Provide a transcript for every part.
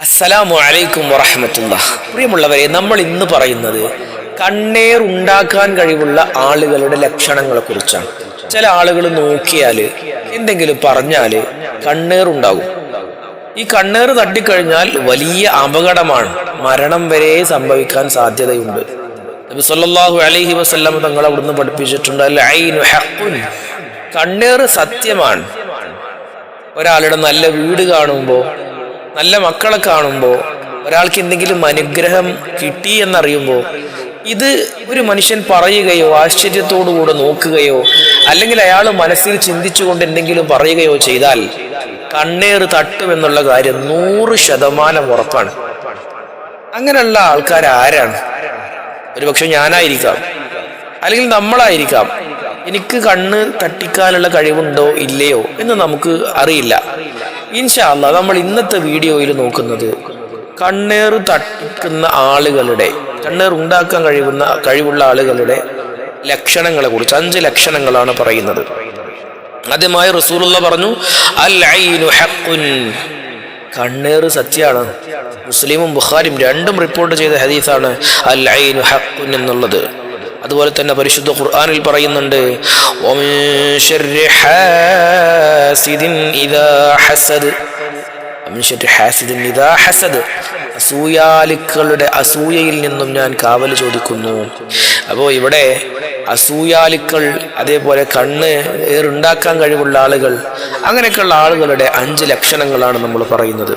അസ്സലാമു അലൈക്കും വറഹ്മത്തുള്ളാഹി. പ്രിയമുള്ളവരെ, നമ്മൾ ഇന്ന് പറയുന്നത് കണ്ണേർ ഉണ്ടാക്കാൻ കഴിവുള്ള ആളുകളുടെ ലക്ഷണങ്ങളെ കുറിച്ചാണ്. ചില ആളുകൾ നോക്കിയാൽ എന്തെങ്കിലും പറഞ്ഞാൽ കണ്ണേർ ഉണ്ടാകും. ഈ കണ്ണേർ തട്ടിക്കഴിഞ്ഞാൽ വലിയ അപകടമാണ്, മരണം വരെ സംഭവിക്കാൻ സാധ്യതയുണ്ട്. നബി സല്ലല്ലാഹു അലൈഹി വസല്ലം തങ്ങൾ അവിടുന്ന് പഠിപ്പിച്ചിട്ടുണ്ട്, അൽ ഐനു ഹഖ്ഖുൻ, കണ്ണേർ സത്യമാണ്. ഒരാളുടെ നല്ല വീട് കാണുമ്പോൾ, നല്ല മക്കളെ കാണുമ്പോൾ, ഒരാൾക്ക് എന്തെങ്കിലും അനുഗ്രഹം കിട്ടി എന്നറിയുമ്പോൾ ഇത് ഒരു മനുഷ്യൻ പറയുകയോ ആശ്ചര്യത്തോടുകൂടെ നോക്കുകയോ അല്ലെങ്കിൽ അയാൾ മനസ്സിൽ ചിന്തിച്ചുകൊണ്ട് എന്തെങ്കിലും പറയുകയോ ചെയ്താൽ കണ്ണേർ തട്ടുമെന്നുള്ള കാര്യം 100% ഉറപ്പാണ്. അങ്ങനെയുള്ള ആൾക്കാർ ആരാണ്? ഒരുപക്ഷെ ഞാനായിരിക്കാം, അല്ലെങ്കിൽ നമ്മളായിരിക്കാം. എനിക്ക് കണ്ണ് തട്ടിക്കാനുള്ള കഴിവുണ്ടോ ഇല്ലയോ എന്ന് നമുക്ക് അറിയില്ല. ഇൻഷാ അല്ലാഹ് നമ്മൾ ഇന്നത്തെ വീഡിയോയിൽ നോക്കുന്നത് കണ്ണേർ തട്ടിക്കുന്ന ആളുകളുടെ, കണ്ണേർ ഉണ്ടാക്കാൻ കഴിവുള്ള ആളുകളുടെ ലക്ഷണങ്ങളെ കുറിച്ച് 5 ലക്ഷണങ്ങളാണ് പറയുന്നത്. ആദ്യമായി റസൂലുള്ളാഹി പറഞ്ഞു, അൽ ഐനു ഹഖ്ഖുൻ, കണ്ണേർ സത്യമാണ്. മുസ്ലിമും ബുഖാരിയും രണ്ടും റിപ്പോർട്ട് ചെയ്ത ഹദീസാണ് അൽ ഐനു ഹഖ്ഖുൻ എന്നുള്ളത്. അതുപോലെ തന്നെ പരിശുദ്ധ ഖുർആനിൽ പറയുന്നുണ്ട്, വമിൻ ശർരി ഹാസിദിൻ ഇദാ ഹസദ്, വമിൻ ശർരി ഹാസിദിൻ ഇദാ ഹസദ്, അസൂയാലുക്കളുടെ അസൂയയിൽ നിന്നും ഞാൻ കാവൽ ചോദിക്കുന്നു. അപ്പോൾ ഇവിടെ അസൂയാലുക്കൾ, അതേപോലെ കണ്ണ് ഉണ്ടാക്കാൻ കഴിവുള്ള ആളുകൾ, അങ്ങനെയൊക്കെയുള്ള ആളുകളുടെ 5 ലക്ഷണങ്ങളാണ് നമ്മൾ പറയുന്നത്.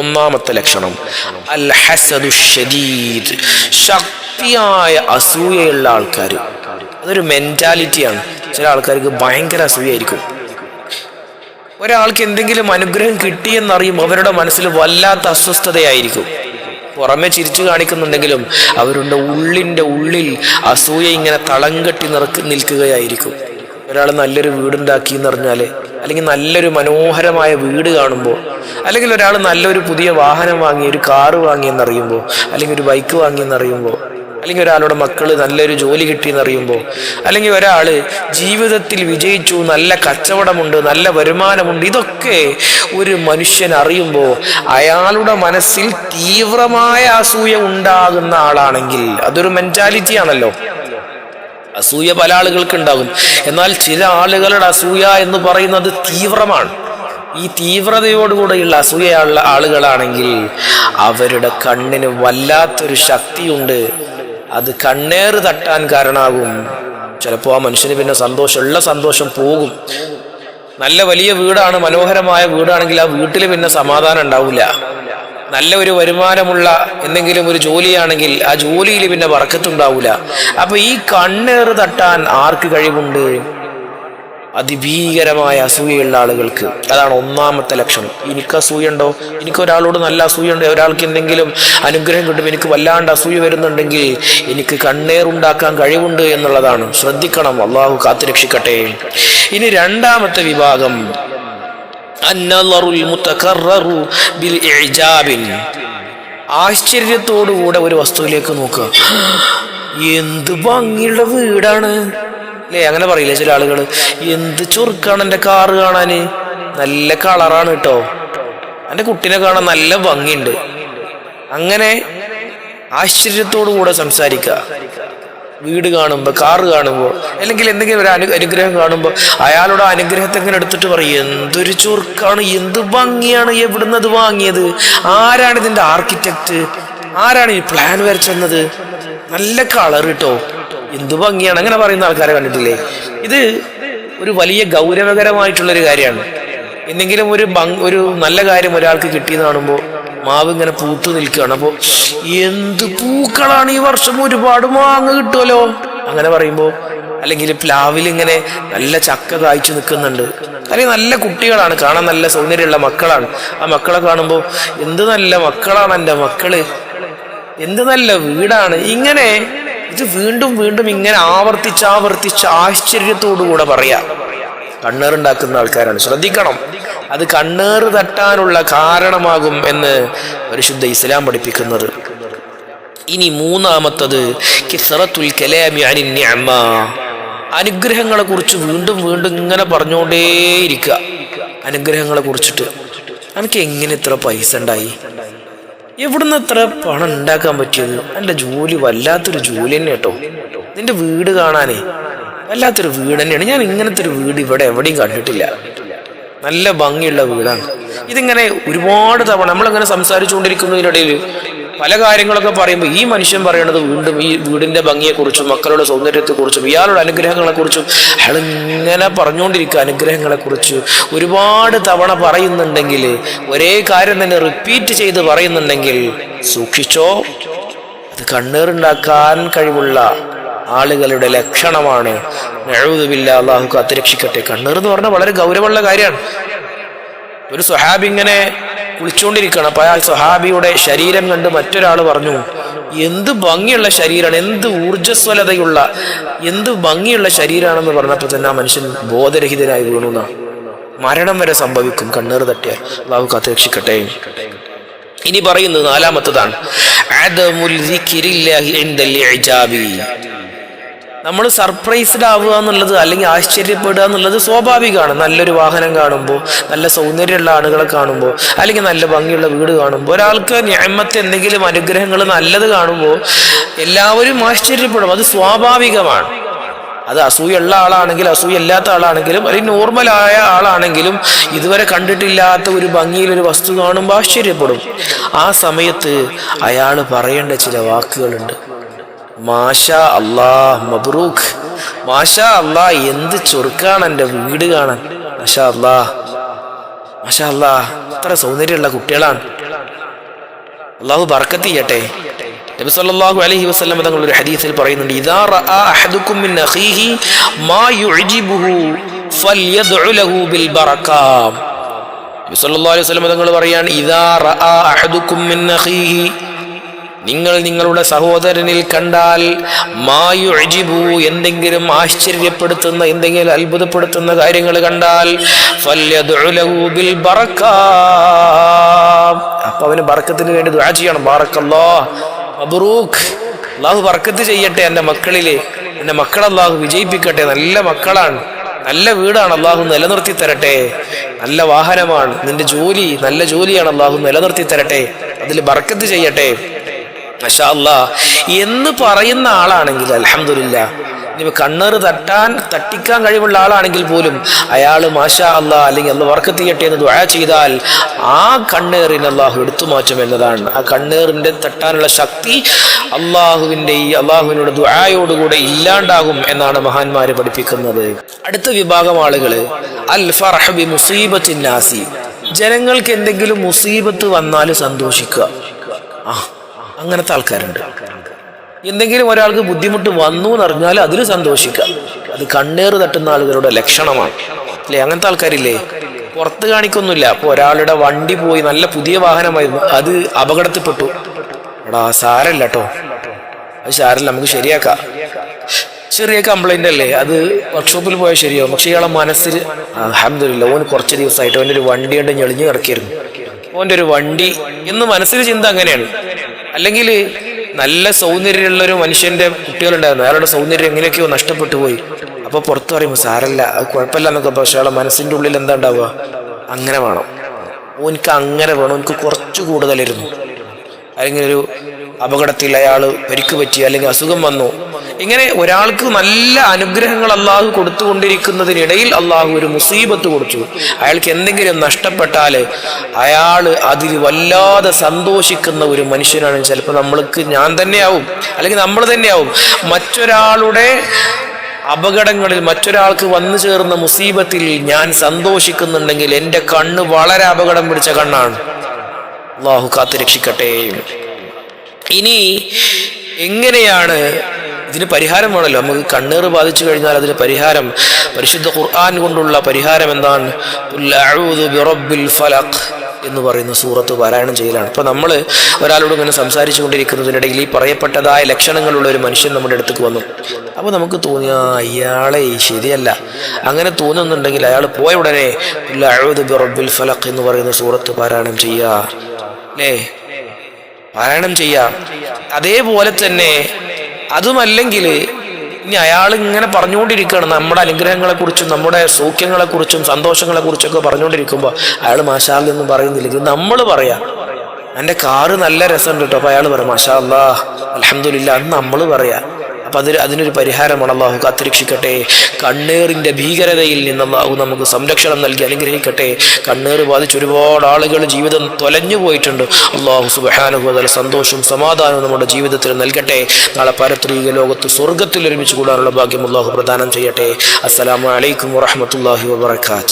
ഒന്നാമത്തെ ലക്ഷണം അൽ ഹസദു ഷദീദ്, ശക്തിയായ അസൂയയുള്ള ആൾക്കാർ. അതൊരു മെന്റാലിറ്റിയാണ്. ചില ആൾക്കാർക്ക് ഭയങ്കര അസൂയായിരിക്കും. ഒരാൾക്ക് എന്തെങ്കിലും അനുഗ്രഹം കിട്ടിയെന്നറിയുമ്പോൾ അവരുടെ മനസ്സിൽ വല്ലാത്ത അസ്വസ്ഥതയായിരിക്കും. പുറമെ ചിരിച്ചു കാണിക്കുന്നുണ്ടെങ്കിലും അവരുടെ ഉള്ളിൻ്റെ ഉള്ളിൽ അസൂയ ഇങ്ങനെ തളം കെട്ടി നിൽക്കുകയായിരിക്കും. ഒരാൾ നല്ലൊരു വീടുണ്ടാക്കി എന്നറിഞ്ഞാൽ, അല്ലെങ്കിൽ നല്ലൊരു മനോഹരമായ വീട് കാണുമ്പോൾ, അല്ലെങ്കിൽ ഒരാൾ നല്ലൊരു പുതിയ വാഹനം വാങ്ങി, ഒരു കാറ് വാങ്ങിയെന്നറിയുമ്പോൾ, അല്ലെങ്കിൽ ഒരു ബൈക്ക് വാങ്ങിയെന്നറിയുമ്പോൾ, അല്ലെങ്കിൽ ഒരാളുടെ മക്കൾ നല്ലൊരു ജോലി കിട്ടിയെന്നറിയുമ്പോൾ, അല്ലെങ്കിൽ ഒരാൾ ജീവിതത്തിൽ വിജയിച്ചു, നല്ല കച്ചവടമുണ്ട്, നല്ല വരുമാനമുണ്ട്, ഇതൊക്കെ ഒരു മനുഷ്യൻ അറിയുമ്പോൾ അയാളുടെ മനസ്സിൽ തീവ്രമായ അസൂയ ഉണ്ടാകുന്ന ആളാണെങ്കിൽ അതൊരു മെന്റാലിറ്റി ആണല്ലോ. അസൂയ പല ആളുകൾക്ക് ഉണ്ടാകും. എന്നാൽ ചില ആളുകളുടെ അസൂയ എന്ന് പറയുന്നത് തീവ്രമാണ്. ഈ തീവ്രതയോടുകൂടെയുള്ള അസൂയുള്ള ആളുകളാണെങ്കിൽ അവരുടെ കണ്ണിന് വല്ലാത്തൊരു ശക്തിയുണ്ട്. അത് കണ്ണേർ തട്ടാൻ കാരണമാകും. ചിലപ്പോൾ ആ മനുഷ്യന് പിന്നെ സന്തോഷം പോകും. നല്ല വലിയ വീടാണ്, മനോഹരമായ വീടാണെങ്കിൽ ആ വീട്ടിൽ പിന്നെ സമാധാനം ഉണ്ടാവില്ല. നല്ല ഒരു വരുമാനമുള്ള എന്തെങ്കിലും ഒരു ജോലിയാണെങ്കിൽ ആ ജോലിയിൽ പിന്നെ ബർക്കത്തുണ്ടാവില്ല. അപ്പൊ ഈ കണ്ണേർ തട്ടാൻ ആർക്ക് കഴിവുണ്ട്? അതിഭീകരമായ അസൂയുള്ള ആളുകൾക്ക്. അതാണ് ഒന്നാമത്തെ ലക്ഷണം. എനിക്ക് അസൂയുണ്ടോ? എനിക്ക് ഒരാളോട് നല്ല അസൂയുണ്ടോ? ഒരാൾക്ക് എന്തെങ്കിലും അനുഗ്രഹം കിട്ടും, എനിക്ക് വല്ലാണ്ട് അസൂയ വരുന്നുണ്ടെങ്കിൽ എനിക്ക് കണ്ണേർ ഉണ്ടാക്കാൻ കഴിവുണ്ട് എന്നുള്ളതാണ്. ശ്രദ്ധിക്കണം, അള്ളാഹു കാത്തുരക്ഷിക്കട്ടെ. ഇനി രണ്ടാമത്തെ വിഭാഗം, ആശ്ചര്യത്തോടുകൂടെ ഒരു വസ്തുവിലേക്ക് നോക്കുക. എന്ത് ഭംഗിയുള്ള വീടാണ് അല്ലേ, അങ്ങനെ പറയില്ലേ ചില ആളുകൾ. എന്ത് ചുറുക്കാണ് എൻ്റെ കാറ് കാണാന്, നല്ല കളറാണ് കേട്ടോ, എൻ്റെ കുട്ടീനെ കാണാൻ നല്ല ഭംഗിയുണ്ട്. അങ്ങനെ ആശ്ചര്യത്തോടുകൂടെ സംസാരിക്കുക. വീട് കാണുമ്പോൾ, കാറ് കാണുമ്പോൾ, അല്ലെങ്കിൽ എന്തെങ്കിലും ഒരു അനുഗ്രഹം കാണുമ്പോൾ അയാളുടെ അനുഗ്രഹത്തെ ഇങ്ങനെ എടുത്തിട്ട് പറയും, എന്തൊരു ചുറുക്കാണ്, എന്ത് ഭംഗിയാണ്, എവിടുന്നത് വാങ്ങിയത്, ആരാണ് ഇതിൻ്റെ ആർക്കിടെക്റ്റ്, ആരാണ് ഈ പ്ലാൻ വരച്ചെന്നത്, നല്ല കളർ കേട്ടോ, എന്ത് ഭംഗിയാണ്, അങ്ങനെ പറയുന്ന ആൾക്കാരെ കണ്ടിട്ടില്ലേ? ഇത് ഒരു വലിയ ഗൗരവകരമായിട്ടുള്ളൊരു കാര്യമാണ്. എന്തെങ്കിലും ഒരു നല്ല കാര്യം ഒരാൾക്ക് കിട്ടിയെന്ന് കാണുമ്പോൾ മാവ് ഇങ്ങനെ പൂത്തു നിൽക്കുകയാണ്. അപ്പോൾ എന്ത് പൂക്കളാണ് ഈ വർഷം, ഒരുപാട് മാങ്ങ കിട്ടുമല്ലോ, അങ്ങനെ പറയുമ്പോൾ, അല്ലെങ്കിൽ പ്ലാവിൽ ഇങ്ങനെ നല്ല ചക്ക കായ്ച്ചു നിൽക്കുന്നുണ്ട്, അല്ലെങ്കിൽ നല്ല കുട്ടികളാണ്, കാണാൻ നല്ല സൗന്ദര്യമുള്ള മക്കളാണ്, ആ മക്കളെ കാണുമ്പോൾ എന്ത് നല്ല മക്കളാണ് എൻ്റെ മക്കള്, എന്ത് നല്ല വീടാണ്. ഇങ്ങനെ ഇത് വീണ്ടും വീണ്ടും ഇങ്ങനെ ആവർത്തിച്ച് ആശ്ചര്യത്തോടുകൂടെ പറയാം. കണ്ണേറുണ്ടാക്കുന്ന ആൾക്കാരാണ്. ശ്രദ്ധിക്കണം, അത് കണ്ണേറ് തട്ടാനുള്ള കാരണമാകും എന്ന് പരിശുദ്ധ ഇസ്ലാം പഠിപ്പിക്കുന്നത്. ഇനി മൂന്നാമത്തത് കിസ്റത്തുൽ കലാമി അനിൻ നിഅമ, അനുഗ്രഹങ്ങളെ കുറിച്ച് വീണ്ടും വീണ്ടും ഇങ്ങനെ പറഞ്ഞുകൊണ്ടേയിരിക്കുക. അനുഗ്രഹങ്ങളെ കുറിച്ചിട്ട്, എനിക്ക് എങ്ങനെ ഇത്ര പൈസ ഉണ്ടായി, എവിടുന്ന് എത്ര പണം ഉണ്ടാക്കാൻ പറ്റിയത്? എൻ്റെ ജോലി വല്ലാത്തൊരു ജോലി തന്നെ കേട്ടോ. നിന്റെ വീട് കാണാനേ വല്ലാത്തൊരു വീട് തന്നെയാണ്. ഞാൻ ഇങ്ങനത്തെ ഒരു വീട് ഇവിടെ എവിടെയും കണ്ടിട്ടില്ല. നല്ല ഭംഗിയുള്ള വീടാണ്. ഇതിങ്ങനെ ഒരുപാട് തവണ നമ്മളിങ്ങനെ സംസാരിച്ചുകൊണ്ടിരിക്കുന്നതിനിടയിൽ പല കാര്യങ്ങളൊക്കെ പറയുമ്പോൾ ഈ മനുഷ്യൻ പറയണത് വീണ്ടും ഈ വീടിന്റെ ഭംഗിയെക്കുറിച്ചും മക്കളുടെ സൗന്ദര്യത്തെക്കുറിച്ചും ഇയാളുടെ അനുഗ്രഹങ്ങളെക്കുറിച്ചും അയാൾ ഇങ്ങനെ പറഞ്ഞുകൊണ്ടിരിക്കുക. അനുഗ്രഹങ്ങളെക്കുറിച്ച് ഒരുപാട് തവണ പറയുന്നുണ്ടെങ്കിൽ, ഒരേ കാര്യം തന്നെ റിപ്പീറ്റ് ചെയ്ത് പറയുന്നുണ്ടെങ്കിൽ സൂക്ഷിച്ചോ, അത് കണ്ണീറുണ്ടാക്കാൻ കഴിവുള്ള ആളുകളുടെ ലക്ഷണമാണ്. നഊദു ബില്ലാഹ്, അല്ലാഹു കാത്തുരക്ഷിക്കട്ടെ. കണ്ണീർ എന്ന് പറഞ്ഞാൽ വളരെ ഗൗരവമുള്ള കാര്യമാണ്. ഒരു സ്വഹാബി ഇങ്ങനെ കുളിച്ചുകൊണ്ടിരിക്കണം. അപ്പൊ ആ സ്വഹാബിയുടെ ശരീരം കണ്ട് മറ്റൊരാൾ പറഞ്ഞു, എന്ത് ഭംഗിയുള്ള ശരീരമാണ്, എന്ത് ഊർജ്ജസ്വലതയുള്ള, എന്ത് ഭംഗിയുള്ള ശരീരമാണെന്ന് പറഞ്ഞപ്പോൾ തന്നെ ആ മനുഷ്യൻ ബോധരഹിതനായി വീണുന്ന, മരണം വരെ സംഭവിക്കും കണ്ണീർ തട്ടിയാൽ. അല്ലാഹു കാത്തുരക്ഷിക്കട്ടെ. ഇനി പറയുന്നത് നാലാമത്തതാണ്, അദമുൽ ദിക്രില്ലാഹി ഇൻദൽ ഇഅജാബി. നമ്മൾ സർപ്രൈസ്ഡ് ആവുക എന്നുള്ളത്, അല്ലെങ്കിൽ ആശ്ചര്യപ്പെടുക എന്നുള്ളത് സ്വാഭാവികമാണ്. നല്ലൊരു വാഹനം കാണുമ്പോൾ, നല്ല സൗന്ദര്യമുള്ള ആളുകളെ കാണുമ്പോൾ, അല്ലെങ്കിൽ നല്ല ഭംഗിയുള്ള വീട് കാണുമ്പോൾ, ഒരാൾക്ക് നിഅമത്ത് എന്തെങ്കിലും അനുഗ്രഹങ്ങൾ നല്ലത് കാണുമ്പോൾ എല്ലാവരും ആശ്ചര്യപ്പെടും. അത് സ്വാഭാവികമാണ്. അത് അസൂയുള്ള ആളാണെങ്കിൽ, അസൂയല്ലാത്ത ആളാണെങ്കിലും, അല്ലെങ്കിൽ നോർമലായ ആളാണെങ്കിലും ഇതുവരെ കണ്ടിട്ടില്ലാത്ത ഒരു ഭംഗിയിലൊരു വസ്തു കാണുമ്പോൾ ആശ്ചര്യപ്പെടും. ആ സമയത്ത് അയാൾ പറയേണ്ട ചില വാക്കുകളുണ്ട്. മാഷാ അല്ലാഹ്, മബ്രൂഖ്, മാഷാ അല്ലാഹ്, എന്ത് ചൊറുക്കാണ് എൻ്റെ വീട് കാണാൻ, മാഷാ അല്ലാഹ്, മാഷാ അല്ലാഹ്, ഇത്ര സൗന്ദര്യമുള്ള കുട്ടികളാണ്, അല്ലാഹു ബർക്കത്ത് ചെയ്യട്ടെ. നബി സല്ലല്ലാഹു അലൈഹി വസല്ലം തങ്ങൾ ഒരു ഹദീസിൽ പറയുന്നുണ്ട്, ഇദാ റആ അഹദുക്കും മിൻ അഖീഹി മാ യുഅജിബുഹു ഫൽയദ്ഉ ലഹു ബിൽ ബറകാ. നബി സല്ലല്ലാഹു അലൈഹി വസല്ലം തങ്ങൾ പറയാണ്, ഇദാ റആ അഹദുക്കും മിൻ അഖീഹി, നിങ്ങൾ നിങ്ങളുടെ സഹോദരനിൽ കണ്ടാൽ മാ യുഅജിബു, എന്തെങ്കിലും ആശ്ചര്യപ്പെടുത്തുന്ന, എന്തെങ്കിലും അത്ഭുതപ്പെടുത്തുന്ന കാര്യങ്ങൾ കണ്ടാൽ ഫൽയദ്ഉ ലഹു ബിൽ ബറകാ, അപ്പോൾ അവന് ബർക്കത്തിന് വേണ്ടി ദുആ ചെയ്യണം. ബാറക്കല്ലാഹ്, മബ്റൂക്ക്, അല്ലാഹു ബർക്കത്ത് ചെയ്യട്ടെ എൻ്റെ മക്കളിലെ, എൻ്റെ മക്കളെ അല്ലാഹു വിജയിപ്പിക്കട്ടെ, നല്ല മക്കളാണ്, നല്ല വീടാണ്, അല്ലാഹു നിലനിർത്തി തരട്ടെ, നല്ല വാഹനമാണ്, നിന്റെ ജോലി നല്ല ജോലിയാണ്, അല്ലാഹു നിലനിർത്തി തരട്ടെ, അതിൽ ബർക്കത്ത് ചെയ്യട്ടെ, മാഷാ അല്ലാഹ് എന്ന് പറയുന്ന ആളാണെങ്കിൽ അൽഹംദുലില്ലാഹ്. ഇനി കണ്ണീർ തട്ടിക്കാൻ കഴിവുള്ള ആളാണെങ്കിൽ പോലും അയാൾ മാഷാ അല്ലാഹ് അല്ലെങ്കിൽ അല്ലാഹു ബർക്കത്ത് ചെയ്യട്ടെ എന്ന് ദുആ ചെയ്താൽ ആ കണ്ണീറിനെ അല്ലാഹു എടുത്തു മാറ്റും എന്നതാണ്. ആ കണ്ണീറിന്റെ തട്ടാനുള്ള ശക്തി അള്ളാഹുവിനോട് ദുആയോടുകൂടെ ഇല്ലാണ്ടാകും എന്നാണ് മഹാന്മാര് പഠിപ്പിക്കുന്നത്. അടുത്ത വിഭാഗം ആളുകള് അൽ ഫർഹ് ബി മുസീബത്തിൻ നാസി, ജനങ്ങൾക്ക് എന്തെങ്കിലും മുസീബത്ത് വന്നാൽ സന്തോഷിക്കുക. അങ്ങനത്തെ ആൾക്കാരുണ്ട്. എന്തെങ്കിലും ഒരാൾക്ക് ബുദ്ധിമുട്ട് വന്നു എന്നറിഞ്ഞാൽ അതിൽ സന്തോഷിക്കുക. അത് കണ്ണീർ തട്ടുന്ന ആളുകളുടെ ലക്ഷണമാണ് അല്ലേ? അങ്ങനത്തെ ആൾക്കാരില്ലേ? പുറത്ത് കാണിക്കൊന്നുമില്ല. അപ്പൊ ഒരാളുടെ വണ്ടി പോയി, നല്ല പുതിയ വാഹനമായിരുന്നു, അത് അപകടത്തിൽപ്പെട്ടു. എടാ സാരല്ല കേട്ടോ, അത് സാരല്ല, നമുക്ക് ശരിയാക്കാം, ചെറിയ കംപ്ലൈന്റ് അല്ലേ, അത് വർക്ക്ഷോപ്പിൽ പോയാൽ ശരിയാവും. പക്ഷെ ഇയാളെ മനസ്സിൽ അൽഹംദുലില്ലാഹ് ഓന് കുറച്ച് ദിവസമായിട്ട് അവൻ്റെ ഒരു വണ്ടി കൊണ്ട് ഞെളിഞ്ഞു കിടക്കിയിരുന്നു, ഓൻ്റെ ഒരു വണ്ടി എന്ന് മനസ്സിൽ ചിന്ത അങ്ങനെയാണ്. അല്ലെങ്കിൽ നല്ല സൗന്ദര്യമുള്ള ഒരു മനുഷ്യന്റെ കുട്ടികളുണ്ടായിരുന്നു, അയാളുടെ സൗന്ദര്യം എങ്ങനെയൊക്കെയോ നഷ്ടപ്പെട്ടു പോയി. അപ്പൊ പുറത്ത് പറയുമ്പോൾ സാരല്ല, അത് കുഴപ്പമില്ല എന്നൊക്കെ. പക്ഷെ അയാളെ മനസ്സിന്റെ ഉള്ളിൽ എന്താ ഉണ്ടാവുക? അങ്ങനെ വേണം, ഓനിക്ക് അങ്ങനെ വേണം, എനിക്ക് കുറച്ച് കൂടുതലിരുന്നു. അല്ലെങ്കിൽ ഒരു അപകടത്തിൽ അയാൾ പരിക്ക് പറ്റി, അല്ലെങ്കിൽ അസുഖം വന്നു. ഇങ്ങനെ ഒരാൾക്ക് നല്ല അനുഗ്രഹങ്ങൾ അള്ളാഹു കൊടുത്തുകൊണ്ടിരിക്കുന്നതിനിടയിൽ അള്ളാഹു ഒരു മുസീബത്ത് കൊടുത്തു. അയാൾക്ക് എന്തെങ്കിലും നഷ്ടപ്പെട്ടാൽ അയാൾ അതിൽ വല്ലാതെ സന്തോഷിക്കുന്ന ഒരു മനുഷ്യനാണ്. ചിലപ്പോൾ ഞാൻ തന്നെയാവും, അല്ലെങ്കിൽ നമ്മൾ തന്നെയാവും. മറ്റൊരാളുടെ അപകടങ്ങളിൽ, മറ്റൊരാൾക്ക് വന്നു ചേർന്ന മുസീബത്തിൽ ഞാൻ സന്തോഷിക്കുന്നുണ്ടെങ്കിൽ എൻ്റെ കണ്ണ് വളരെ അപകടം പിടിച്ച കണ്ണാണ്. അള്ളാഹു കാത്തുരക്ഷിക്കട്ടെ. ഇനി എങ്ങനെയാണ് ഇതിന് പരിഹാരം? വേണമല്ലോ, നമുക്ക് കണ്ണീർ ബാധിച്ചു കഴിഞ്ഞാൽ അതിന് പരിഹാരം, പരിശുദ്ധ ഖുർആൻ കൊണ്ടുള്ള പരിഹാരം എന്താണ്? ഖുൽ അഊദു ബിറബ്ബിൽ ഫലഖ് എന്ന് പറയുന്ന സൂറത്ത് പാരായണം ചെയ്യലാണ്. അപ്പോൾ നമ്മൾ ഒരാളോട് ഇങ്ങനെ സംസാരിച്ചു കൊണ്ടിരിക്കുന്നതിനിടയിൽ ഈ പറയപ്പെട്ടതായ ലക്ഷണങ്ങളുള്ള ഒരു മനുഷ്യൻ നമ്മുടെ അടുത്തേക്ക് വന്നു. അപ്പോൾ നമുക്ക് തോന്നിയ ഇയാളെ ശരിയല്ല, അങ്ങനെ തോന്നുന്നുണ്ടെങ്കിൽ അയാൾ പോയ ഉടനെ ഖുൽ അഊദു ബിറബ്ബിൽ ഫലഖ് എന്ന് പറയുന്ന സൂറത്ത് പാരായണം ചെയ്യുക, അല്ലേ? പാരായണം ചെയ്യാം. അതേപോലെ തന്നെ അതുമല്ലെങ്കിൽ ഇനി അയാൾ ഇങ്ങനെ പറഞ്ഞുകൊണ്ടിരിക്കുകയാണ് നമ്മുടെ അനുഗ്രഹങ്ങളെക്കുറിച്ചും നമ്മുടെ സൗഖ്യങ്ങളെക്കുറിച്ചും സന്തോഷങ്ങളെക്കുറിച്ചൊക്കെ പറഞ്ഞുകൊണ്ടിരിക്കുമ്പോൾ അയാൾ മാഷാ അല്ലാഹ് എന്ന് പറയുന്നില്ലെങ്കിൽ നമ്മൾ പറയാം, എൻ്റെ കാറ് നല്ല രസമുണ്ട് കേട്ടോ. അപ്പോൾ അയാൾ പറയും മാഷാ അല്ലാഹ് അൽഹംദുലില്ലാ എന്ന് നമ്മൾ പറയാം. അപ്പം അതിനൊരു പരിഹാരമാണ്. അള്ളാഹു കാത്തിരക്ഷിക്കട്ടെ. കണ്ണേറിൻ്റെ ഭീകരതയിൽ നിന്ന് അള്ളാഹു നമുക്ക് സംരക്ഷണം നൽകി അനുഗ്രഹിക്കട്ടെ. കണ്ണേറ് ബാധിച്ച് ഒരുപാട് ആളുകൾ ജീവിതം തൊലഞ്ഞു പോയിട്ടുണ്ട്. അള്ളാഹു സുബ്ഹാനഹു വ തആല സന്തോഷവും സമാധാനവും നമ്മുടെ ജീവിതത്തിൽ നൽകട്ടെ. നാളെ പാരത്രിക ലോകത്ത് സ്വർഗത്തിൽ ഒരുമിച്ച് കൂടാനുള്ള ഭാഗ്യം അള്ളാഹു പ്രദാനം ചെയ്യട്ടെ. അസ്സലാമു അലൈക്കും വറഹ്മത്തുള്ളാഹി വബറകാതുഹു.